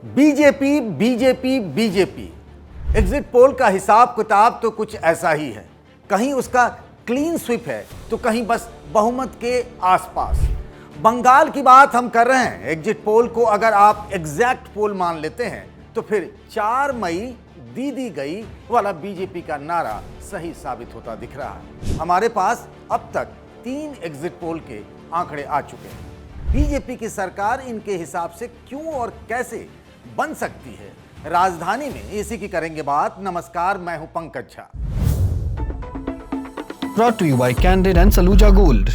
BJP BJP BJP exit poll का हिसाब किताब तो कुछ ऐसा ही है। कहीं उसका क्लीन स्वीप है तो कहीं बस बहुमत के आसपास। बंगाल की बात हम कर रहे हैं। एग्जिट पोल को अगर आप एग्जैक्ट पोल मान लेते हैं तो फिर 4 मई दी गई वाला बीजेपी का नारा सही साबित होता दिख रहा है। हमारे पास अब तक 3 एग्जिट पोल के आंकड़े आ चुके हैं। बीजेपी की सरकार इनके हिसाब से क्यों और कैसे बन सकती है, राजधानी में इसी की करेंगे बात। नमस्कार, मैं हूं Pankaj Jha. Brought to you by Candid and Saluja Gold.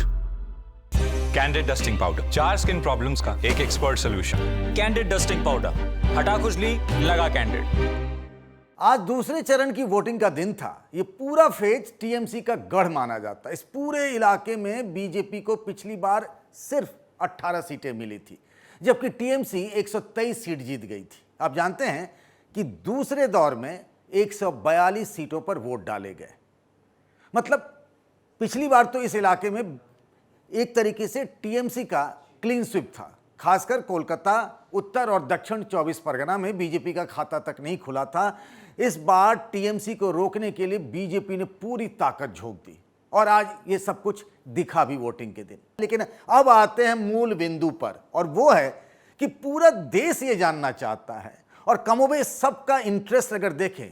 Candid dusting powder, 4 skin problems का एक expert solution. Candid dusting powder, हटा खुजली, लगा कैंडिड। आज दूसरे चरण की वोटिंग का दिन था। ये पूरा फेज टीएमसी का गढ़ माना जाता है। इस पूरे इलाके में बीजेपी को पिछली बार सिर्फ 18 सीटें मिली थी, जबकि टीएमसी 123 सीट जीत गई थी। आप जानते हैं कि दूसरे दौर में 142 सीटों पर वोट डाले गए। मतलब पिछली बार तो इस इलाके में एक तरीके से टीएमसी का क्लीन स्वीप था। खासकर कोलकाता, उत्तर और दक्षिण 24 परगना में बीजेपी का खाता तक नहीं खुला था। इस बार टीएमसी को रोकने के लिए बीजेपी ने पूरी ताकत झोंक दी और आज ये सब कुछ दिखा भी वोटिंग के दिन। लेकिन अब आते हैं मूल बिंदु पर, और वो है कि पूरा देश ये जानना चाहता है और कमोबेश सबका इंटरेस्ट अगर देखें,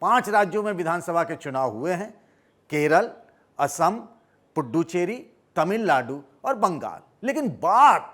5 राज्यों में विधानसभा के चुनाव हुए हैं, केरल, असम, पुडुचेरी, तमिलनाडु और बंगाल। लेकिन बात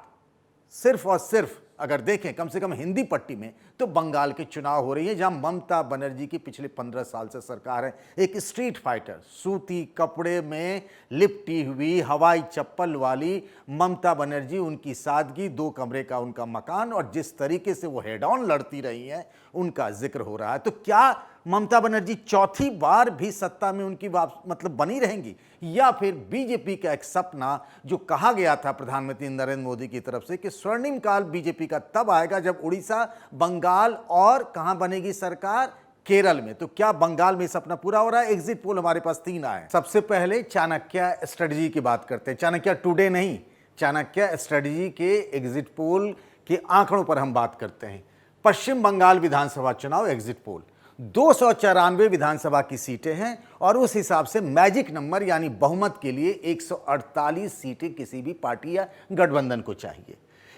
सिर्फ और सिर्फ अगर देखें कम से कम हिंदी पट्टी में, तो बंगाल के चुनाव हो रही है, जहां ममता बनर्जी की पिछले 15 साल से सरकार है। एक स्ट्रीट फाइटर, सूती कपड़े में लिपटी हुई हवाई चप्पल वाली ममता बनर्जी, उनकी सादगी, 2 कमरे का उनका मकान और जिस तरीके से वो हेड ऑन लड़ती रही हैं, उनका जिक्र हो रहा है। तो क्या ममता बनर्जी चौथी बार भी सत्ता में उनकी मतलब बनी रहेंगी, या फिर बीजेपी का एक सपना जो कहा गया था प्रधानमंत्री नरेंद्र मोदी की तरफ से कि स्वर्णिम काल बीजेपी का तब आएगा जब उड़ीसा, बंगाल और कहां बनेगी सरकार, केरल में। तो क्या बंगाल में सपना पूरा हो रहा है? एग्जिट पोल हमारे पास 3 आए। सबसे पहले चाणक्य स्ट्रेटजी की बात करते हैं। चाणक्य टुडे नहीं, चाणक्य स्ट्रेटजी के एग्जिट पोल के आंकड़ों पर हम बात करते हैं। पश्चिम बंगाल विधानसभा चुनाव एग्जिट पोल, 294 विधानसभा की सीटें हैं और उस हिसाब से मैजिक नंबर यानी बहुमत के लिए 148 सीटें किसी भी पार्टी या गठबंधन को चाहिए।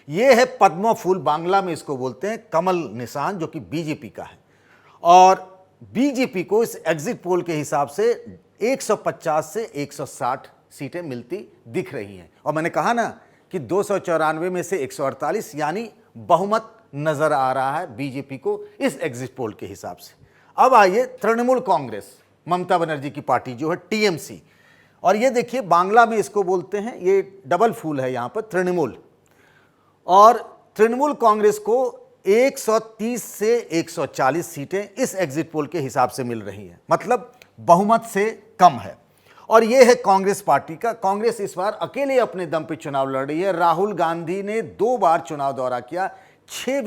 यह है पद्म फूल, बांग्ला में इसको बोलते हैं, कमल निशान, जो कि बीजेपी का है। और बीजेपी को इस एग्जिट पोल के हिसाब से 150 से 160 सीटें मिलती दिख रही हैं। और मैंने कहा ना कि 294 में से 148 यानी बहुमत नजर आ रहा है बीजेपी को इस एग्जिट पोल के हिसाब से। अब आइए तृणमूल कांग्रेस, ममता बनर्जी की पार्टी जो है टीएमसी, और ये देखिए बांग्ला में इसको बोलते हैं, ये डबल फूल है यहां पर, तृणमूल। और तृणमूल कांग्रेस को 130 से 140 सीटें इस एग्जिट पोल के हिसाब से मिल रही हैं, मतलब बहुमत से कम है। और यह है कांग्रेस पार्टी का। कांग्रेस इस बार अकेले अपने दम पे चुनाव लड़ रही है। राहुल गांधी ने 2 बार चुनाव दौरा किया, 6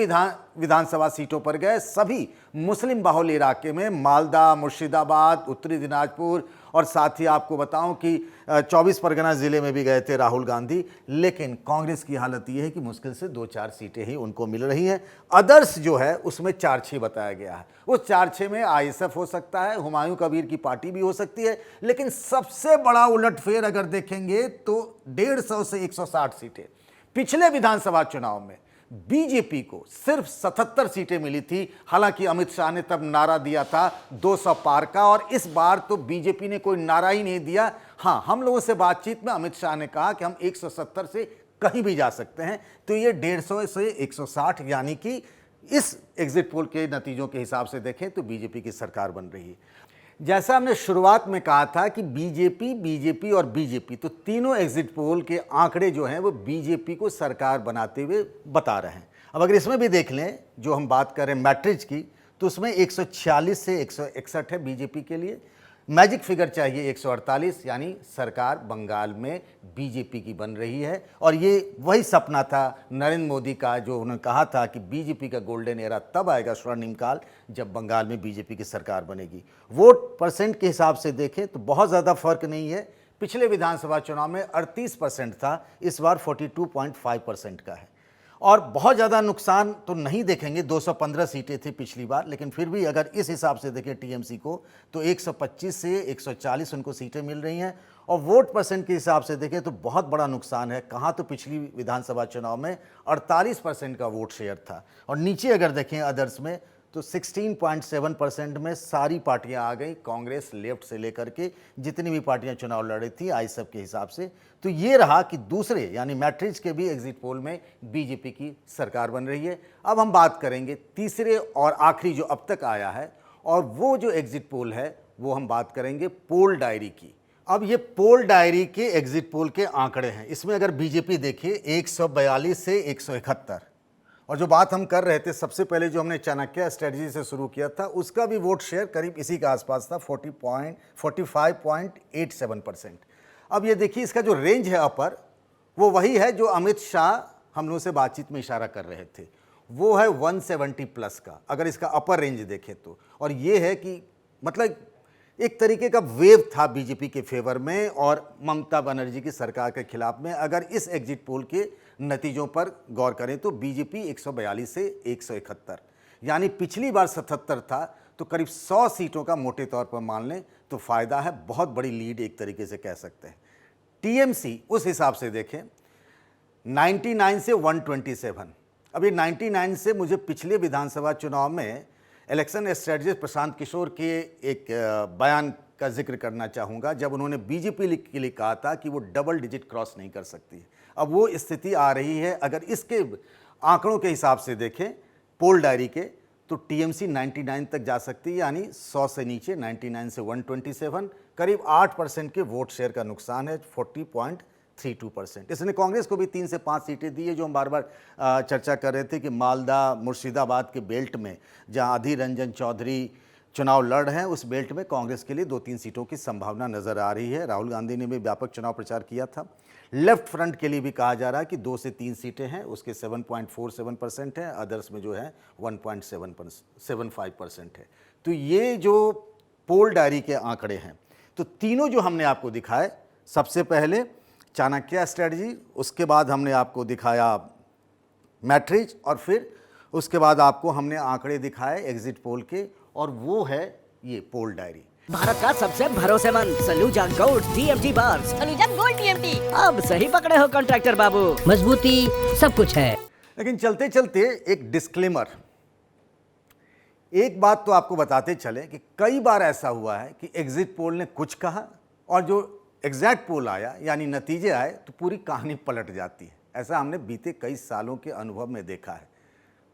विधानसभा सीटों पर गए, सभी मुस्लिम बाहुल इलाके में, मालदा, मुर्शिदाबाद, उत्तरी दिनाजपुर, और साथ ही आपको बताऊं कि 24 परगना जिले में भी गए थे राहुल गांधी। लेकिन कांग्रेस की हालत यह है कि मुश्किल से 2-4 सीटें ही उनको मिल रही हैं। अदर्स जो है उसमें 4-6 बताया गया है। उस 4-6 में आईएसएफ हो सकता है, हुमायूं कबीर की पार्टी भी हो सकती है। लेकिन सबसे बड़ा उलटफेर अगर देखेंगे तो 150 से 160 सीटें। पिछले विधानसभा चुनाव में बीजेपी को सिर्फ 77 सीटें मिली थी, हालांकि अमित शाह ने तब नारा दिया था 200 पार का, और इस बार तो बीजेपी ने कोई नारा ही नहीं दिया। हां, हम लोगों से बातचीत में अमित शाह ने कहा कि हम 170 से कहीं भी जा सकते हैं। तो ये 150 से 160 यानी कि इस एग्जिट पोल के नतीजों के हिसाब से देखें तो बीजेपी की सरकार बन रही है। जैसा हमने शुरुआत में कहा था कि बीजेपी और बीजेपी, तो तीनों एग्जिट पोल के आंकड़े जो हैं वो बीजेपी को सरकार बनाते हुए बता रहे हैं। अब अगर इसमें भी देख लें, जो हम बात कर रहे हैं मैट्रिक्स की, तो उसमें 146 से 161 है बीजेपी के लिए। मैजिक फिगर चाहिए 148, यानी सरकार बंगाल में बीजेपी की बन रही है। और ये वही सपना था नरेंद्र मोदी का, जो उन्होंने कहा था कि बीजेपी का गोल्डन एरा तब आएगा, स्वर्णिम काल, जब बंगाल में बीजेपी की सरकार बनेगी। वोट परसेंट के हिसाब से देखें तो बहुत ज़्यादा फर्क नहीं है। पिछले विधानसभा चुनाव में 38% था, इस बार 42.5% का है। और बहुत ज़्यादा नुकसान तो नहीं देखेंगे, 215 सीटें थी पिछली बार, लेकिन फिर भी अगर इस हिसाब से देखें टीएमसी को तो 125 से 140 उनको सीटें मिल रही हैं। और वोट परसेंट के हिसाब से देखें तो बहुत बड़ा नुकसान है। कहाँ तो पिछली विधानसभा चुनाव में 48% का वोट शेयर था, और नीचे अगर देखें अदर्स में तो 16.7% में सारी पार्टियां आ गई, कांग्रेस लेफ्ट से लेकर के जितनी भी पार्टियां चुनाव लड़ी थी आई सब के हिसाब से। तो ये रहा कि दूसरे यानी मैट्रिक्स के भी एग्जिट पोल में बीजेपी की सरकार बन रही है। अब हम बात करेंगे तीसरे और आखिरी जो अब तक आया है, और वो जो एग्जिट पोल है वो हम बात करेंगे पोल डायरी की। अब ये पोल डायरी के एग्जिट पोल के आंकड़े हैं। इसमें अगर बीजेपी देखिए 142 से 171, और जो बात हम कर रहे थे सबसे पहले जो हमने चाणक्य स्ट्रेटजी से शुरू किया था उसका भी वोट शेयर करीब इसी के आसपास था, 45.87%। अब ये देखिए इसका जो रेंज है अपर, वो वही है जो अमित शाह हम लोगों से बातचीत में इशारा कर रहे थे, वो है 170 प्लस का अगर इसका अपर रेंज देखें तो। और ये है कि मतलब एक तरीके का वेव था बीजेपी के फेवर में और ममता बनर्जी की सरकार के खिलाफ में। अगर इस एग्जिट पोल के नतीजों पर गौर करें तो बीजेपी 142 से 171, यानी पिछली बार 77 था, तो करीब 100 सीटों का मोटे तौर पर मान लें तो फ़ायदा है, बहुत बड़ी लीड एक तरीके से कह सकते हैं। टीएमसी उस हिसाब से देखें 99 से 127। अब ये 99 से मुझे पिछले विधानसभा चुनाव में इलेक्शन स्ट्रेटजिस्ट प्रशांत किशोर के एक बयान का जिक्र करना चाहूँगा, जब उन्होंने बीजेपी के लिए कहा था कि वो डबल डिजिट क्रॉस नहीं कर सकती। अब वो स्थिति आ रही है। अगर इसके आंकड़ों के हिसाब से देखें पोल डायरी के तो टीएमसी 99 तक जा सकती है, यानी 100 से नीचे 99 से 127, करीब 8% के वोट शेयर का नुकसान है, 40.32%। इसने कांग्रेस को भी 3 से 5 सीटें दी है, जो हम बार बार चर्चा कर रहे थे कि मालदा मुर्शिदाबाद के बेल्ट में जहां अधीर रंजन चौधरी चुनाव लड़ रहे हैं, उस बेल्ट में कांग्रेस के लिए 2-3 सीटों की संभावना नजर आ रही है। राहुल गांधी ने भी व्यापक चुनाव प्रचार किया था। लेफ्ट फ्रंट के लिए भी कहा जा रहा है कि 2 से 3 सीटें हैं, उसके 7.47% है, अदर्स में जो है 1.75% है। तो ये जो पोल डायरी के आंकड़े हैं, तो तीनों जो हमने आपको दिखाए, सबसे पहले चाणक्य स्ट्रेटजी, उसके बाद हमने आपको दिखाया मैट्रिक्स, और फिर उसके बाद आपको हमने आंकड़े दिखाए एग्जिट पोल के, और वो है ये पोल डायरी। भारत का सबसे भरोसेमंद सलूजा गोल्ड टीएमटी बार। Saluja gold TMT. अब सही पकड़े हो कॉन्ट्रैक्टर बाबू, मजबूती सब कुछ है। लेकिन चलते चलते एक डिस्क्लेमर, एक बात तो आपको बताते चले कि कई बार ऐसा हुआ है कि एग्जिट पोल ने कुछ कहा और जो एग्जैक्ट पोल आया यानी नतीजे आए तो पूरी कहानी पलट जाती है। ऐसा हमने बीते कई सालों के अनुभव में देखा है।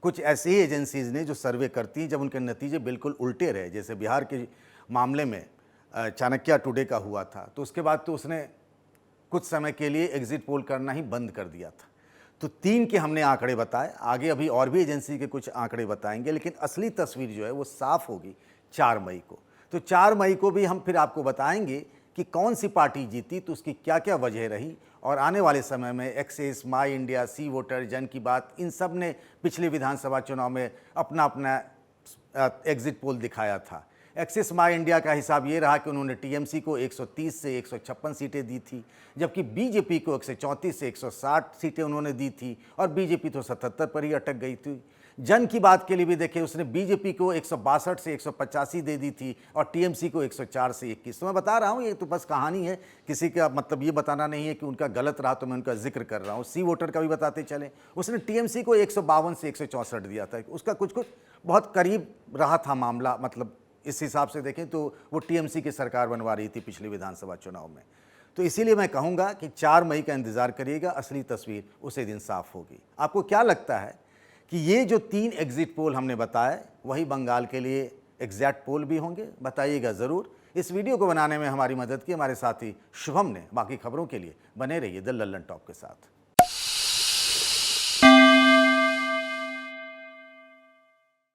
कुछ ऐसी ही एजेंसीज ने जो सर्वे करती हैं, जब उनके नतीजे बिल्कुल उल्टे रहे, जैसे बिहार के मामले में चाणक्य टुडे का हुआ था, तो उसके बाद तो उसने कुछ समय के लिए एग्जिट पोल करना ही बंद कर दिया था। तो 3 के हमने आंकड़े बताए, आगे अभी और भी एजेंसी के कुछ आंकड़े बताएंगे, लेकिन असली तस्वीर जो है वो साफ होगी 4 मई को। तो 4 मई को भी हम फिर आपको बताएंगे कि कौन सी पार्टी जीती, तो उसकी क्या क्या वजह रही, और आने वाले समय में एक्सेस, माई इंडिया, सी वोटर, जन की बात, इन सब ने पिछले विधानसभा चुनाव में अपना अपना एग्जिट पोल दिखाया था। एक्सिस माई इंडिया का हिसाब ये रहा कि उन्होंने टीएमसी को 130 से 156 सीटें दी थी, जबकि बीजेपी को 134 से 160 सीटें उन्होंने दी थी, और बीजेपी तो 77 पर ही अटक गई थी। जन की बात के लिए भी देखें, उसने बीजेपी को 162 से 185 दे दी थी और टीएमसी को 104 से 21। तो मैं बता रहा हूँ, ये तो बस कहानी है, किसी का मतलब ये बताना नहीं है कि उनका गलत रहा, तो मैं उनका जिक्र कर रहा हूँ। सी वोटर का भी बताते चले, उसने टीएमसी को 152 से 164 दिया था, उसका कुछ कुछ बहुत करीब रहा था मामला, मतलब इस हिसाब से देखें तो वो टीएमसी की सरकार बनवा रही थी पिछले विधानसभा चुनाव में। तो इसीलिए मैं कहूँगा कि 4 मई का इंतज़ार करिएगा, असली तस्वीर उसी दिन साफ होगी। आपको क्या लगता है कि ये जो 3 एग्जिट पोल हमने बताए वही बंगाल के लिए एग्जैक्ट पोल भी होंगे? बताइएगा ज़रूर। इस वीडियो को बनाने में हमारी मदद की हमारे साथी शुभम ने। बाकी खबरों के लिए बने रहिए द लल्लन टॉप के साथ।